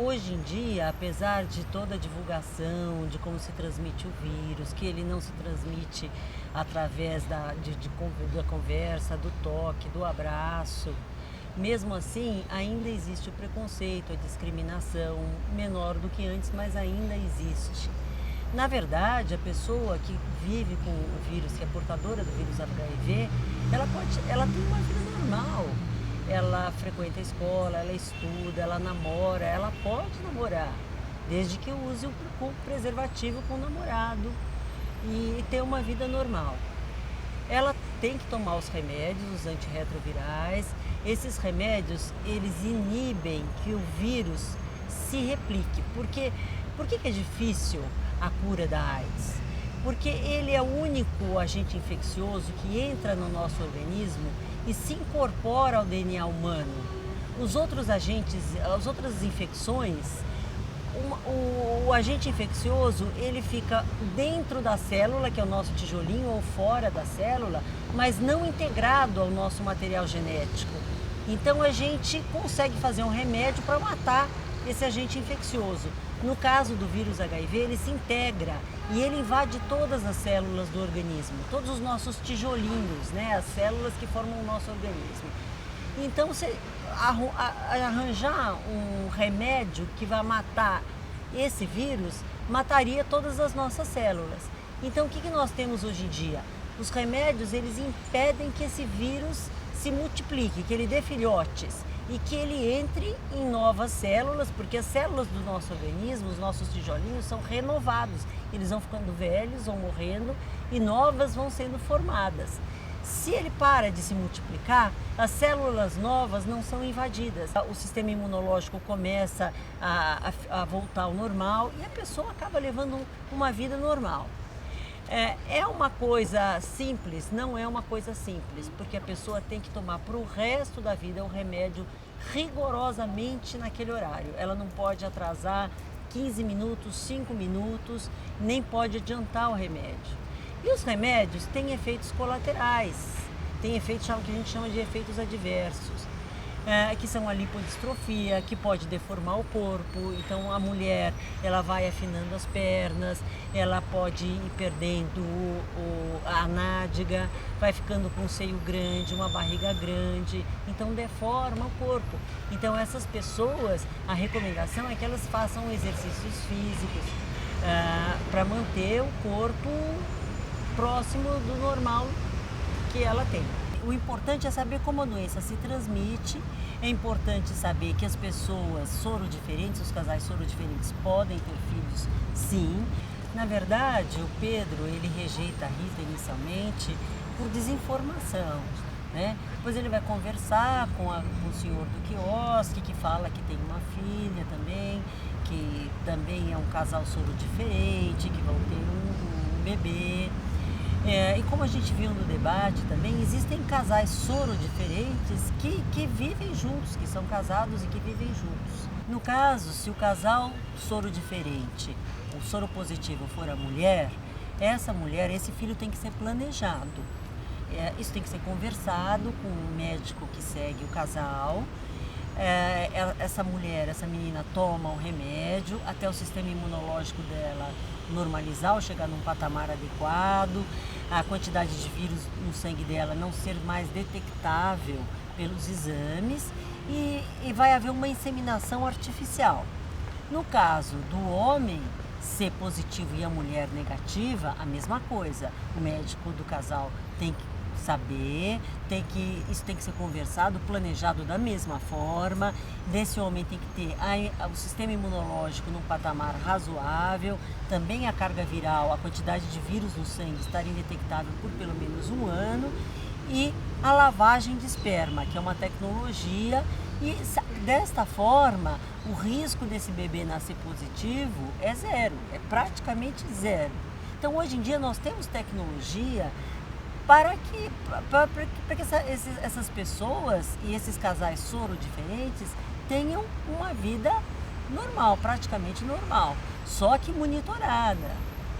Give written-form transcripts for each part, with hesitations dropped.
hoje em dia, apesar de toda a divulgação de como se transmite o vírus, que ele não se transmite através da conversa, do toque, do abraço, mesmo assim, ainda existe o preconceito, a discriminação, menor do que antes, mas ainda existe. Na verdade, a pessoa que vive com o vírus, que é portadora do vírus HIV, ela tem uma vida normal. Ela frequenta a escola, ela estuda, ela namora, ela pode namorar, desde que use o preservativo com o namorado e ter uma vida normal. Ela tem que tomar os remédios, os antirretrovirais. Esses remédios, eles inibem que o vírus se replique. Por que é difícil a cura da AIDS? Porque ele é o único agente infeccioso que entra no nosso organismo e se incorpora ao DNA humano. Os outros agentes, as outras infecções, o agente infeccioso, ele fica dentro da célula, que é o nosso tijolinho, ou fora da célula, mas não integrado ao nosso material genético. Então a gente consegue fazer um remédio para matar esse agente infeccioso. No caso do vírus HIV, ele se integra e ele invade todas as células do organismo, todos os nossos tijolinhos, né? As células que formam o nosso organismo. Então, você arranjar um remédio que vai matar esse vírus, mataria todas as nossas células. Então, o que nós temos hoje em dia? Os remédios, eles impedem que esse vírus se multiplique, que ele dê filhotes e que ele entre em novas células, porque as células do nosso organismo, os nossos tijolinhos, são renovados. Eles vão ficando velhos, vão morrendo e novas vão sendo formadas. Se ele para de se multiplicar, as células novas não são invadidas. O sistema imunológico começa a voltar ao normal e a pessoa acaba levando uma vida normal. É uma coisa simples? Não é uma coisa simples, porque a pessoa tem que tomar para o resto da vida o remédio rigorosamente naquele horário. Ela não pode atrasar 15 minutos, 5 minutos, nem pode adiantar o remédio. E os remédios têm efeitos colaterais, tem efeitos que a gente chama de efeitos adversos, que são a lipodistrofia, que pode deformar o corpo. Então a mulher, ela vai afinando as pernas, ela pode ir perdendo a nádega, vai ficando com um seio grande, uma barriga grande, então deforma o corpo. Então essas pessoas, a recomendação é que elas façam exercícios físicos para manter o corpo próximo do normal que ela tem. O importante é saber como a doença se transmite, é importante saber que as pessoas sorodiferentes, os casais sorodiferentes podem ter filhos, sim. Na verdade, o Pedro, ele rejeita a Rita inicialmente por desinformação, né? Depois ele vai conversar com o senhor do quiosque, que fala que tem uma filha também, que também é um casal sorodiferente, que vão ter um bebê. E como a gente viu no debate também, existem casais sorodiferentes que vivem juntos, que são casados e que vivem juntos. No caso, se o casal sorodiferente, o soropositivo for a mulher, esse filho tem que ser planejado. Isso tem que ser conversado com o médico que segue o casal. Essa menina toma o remédio até o sistema imunológico dela normalizar ou chegar num patamar adequado, a quantidade de vírus no sangue dela não ser mais detectável pelos exames e vai haver uma inseminação artificial. No caso do homem ser positivo e a mulher negativa, a mesma coisa. O médico do casal tem que saber, isso tem que ser conversado, planejado da mesma forma. Desse homem tem que ter o sistema imunológico num patamar razoável, também a carga viral, a quantidade de vírus no sangue estar indetectável por pelo menos 1 ano, e a lavagem de esperma, que é uma tecnologia, e desta forma o risco desse bebê nascer positivo é zero, é praticamente zero. Então hoje em dia nós temos tecnologia para que essas pessoas e esses casais sorodiferentes tenham uma vida normal, praticamente normal, só que monitorada,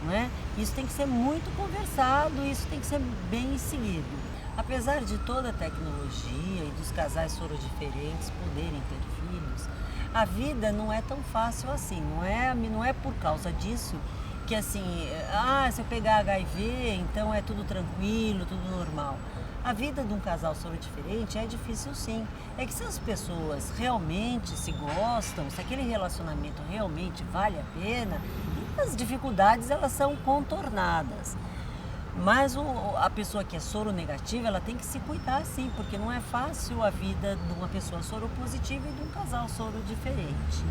não é? Isso tem que ser muito conversado, isso tem que ser bem seguido. Apesar de toda a tecnologia e dos casais sorodiferentes poderem ter filhos, a vida não é tão fácil assim. Não é por causa disso que assim, se eu pegar HIV, então é tudo tranquilo, tudo normal. A vida de um casal sorodiferente é difícil sim. É que se as pessoas realmente se gostam, se aquele relacionamento realmente vale a pena, as dificuldades elas são contornadas. Mas a pessoa que é soronegativa, ela tem que se cuidar sim, porque não é fácil a vida de uma pessoa soropositiva e de um casal sorodiferente.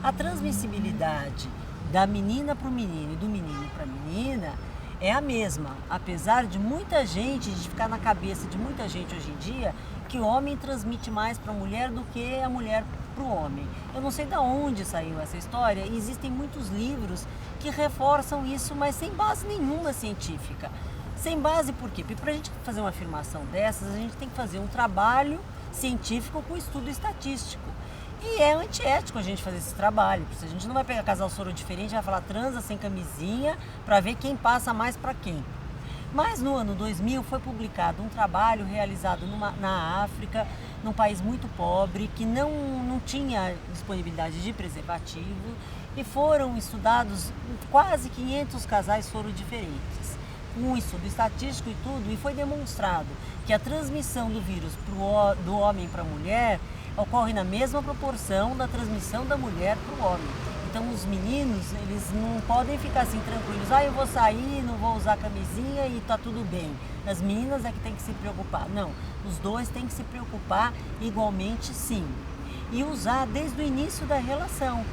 A transmissibilidade da menina para o menino e do menino para a menina é a mesma, apesar de muita gente, de ficar na cabeça de muita gente hoje em dia, que o homem transmite mais para a mulher do que a mulher para o homem. Eu não sei de onde saiu essa história, e existem muitos livros que reforçam isso, mas sem base nenhuma científica. Sem base por quê? Porque para a gente fazer uma afirmação dessas, a gente tem que fazer um trabalho científico com estudo estatístico. E é antiético a gente fazer esse trabalho, porque a gente não vai pegar casal soro diferente e vai falar transa sem camisinha para ver quem passa mais para quem. Mas no ano 2000 foi publicado um trabalho realizado na África, num país muito pobre, que não tinha disponibilidade de preservativo, e foram estudados quase 500 casais sorodiferentes. Um estudo estatístico e tudo, e foi demonstrado que a transmissão do vírus do homem para a mulher ocorre na mesma proporção da transmissão da mulher para o homem. Então os meninos, eles não podem ficar assim tranquilos, eu vou sair, não vou usar camisinha e tá tudo bem. As meninas é que tem que se preocupar. Não, os dois têm que se preocupar igualmente sim. E usar desde o início da relação,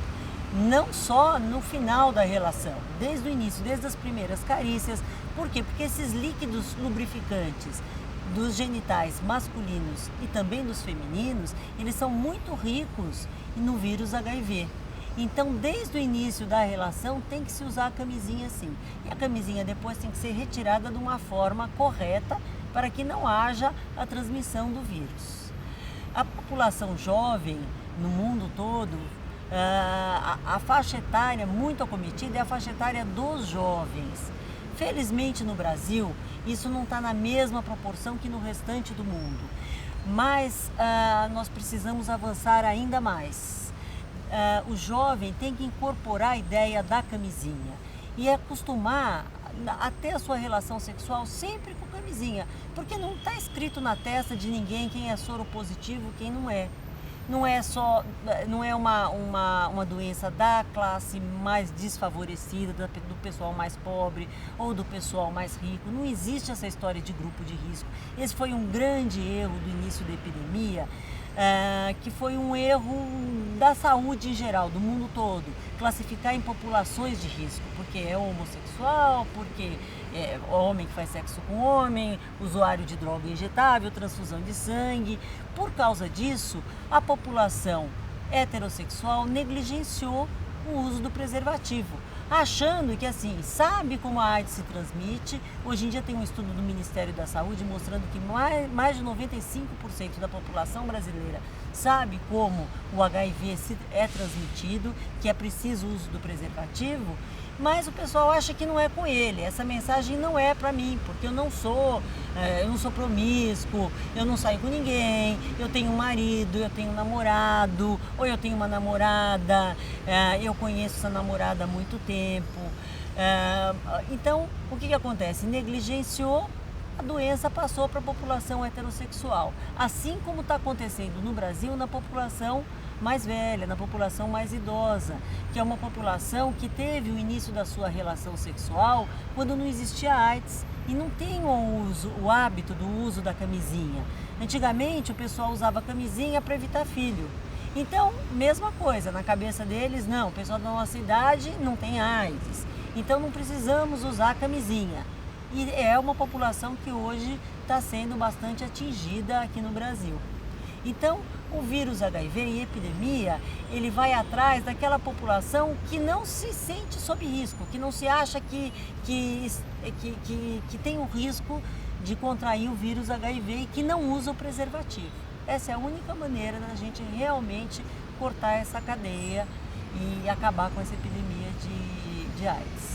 não só no final da relação, desde o início, desde as primeiras carícias. Por quê? Porque esses líquidos lubrificantes dos genitais masculinos e também dos femininos, eles são muito ricos no vírus HIV. Então, desde o início da relação, tem que se usar a camisinha sim. E a camisinha depois tem que ser retirada de uma forma correta para que não haja a transmissão do vírus. A população jovem no mundo todo, a faixa etária muito acometida é a faixa etária dos jovens. Felizmente no Brasil, isso não está na mesma proporção que no restante do mundo, mas nós precisamos avançar ainda mais. O jovem tem que incorporar a ideia da camisinha e acostumar a ter a sua relação sexual sempre com camisinha, porque não está escrito na testa de ninguém quem é soropositivo e quem não é. Não é uma doença da classe mais desfavorecida, do pessoal mais pobre ou do pessoal mais rico. Não existe essa história de grupo de risco. Esse foi um grande erro do início da epidemia, que foi um erro da saúde em geral, do mundo todo. Classificar em populações de risco, porque é homossexual, porque é homem que faz sexo com homem, usuário de droga injetável, transfusão de sangue. Por causa disso, a população heterossexual negligenciou o uso do preservativo, achando que assim, sabe como a AIDS se transmite. Hoje em dia tem um estudo do Ministério da Saúde mostrando que mais de 95% da população brasileira sabe como o HIV é transmitido, que é preciso o uso do preservativo, mas o pessoal acha que não é com ele. Essa mensagem não é para mim, porque eu não sou promíscuo, eu não saio com ninguém, eu tenho um marido, eu tenho um namorado, ou eu tenho uma namorada, eu conheço essa namorada há muito tempo. Então, o que acontece? Negligenciou, a doença passou para a população heterossexual, assim como está acontecendo no Brasil na população mais velha, na população mais idosa, que é uma população que teve o início da sua relação sexual quando não existia AIDS e não tem o hábito do uso da camisinha. Antigamente o pessoal usava camisinha para evitar filho. Então, mesma coisa, na cabeça deles, não, o pessoal da nossa idade não tem AIDS, então não precisamos usar a camisinha. E é uma população que hoje está sendo bastante atingida aqui no Brasil. Então, o vírus HIV em epidemia, ele vai atrás daquela população que não se sente sob risco, que não se acha que tem o risco de contrair o vírus HIV e que não usa o preservativo. Essa é a única maneira da gente realmente cortar essa cadeia e acabar com essa epidemia de AIDS.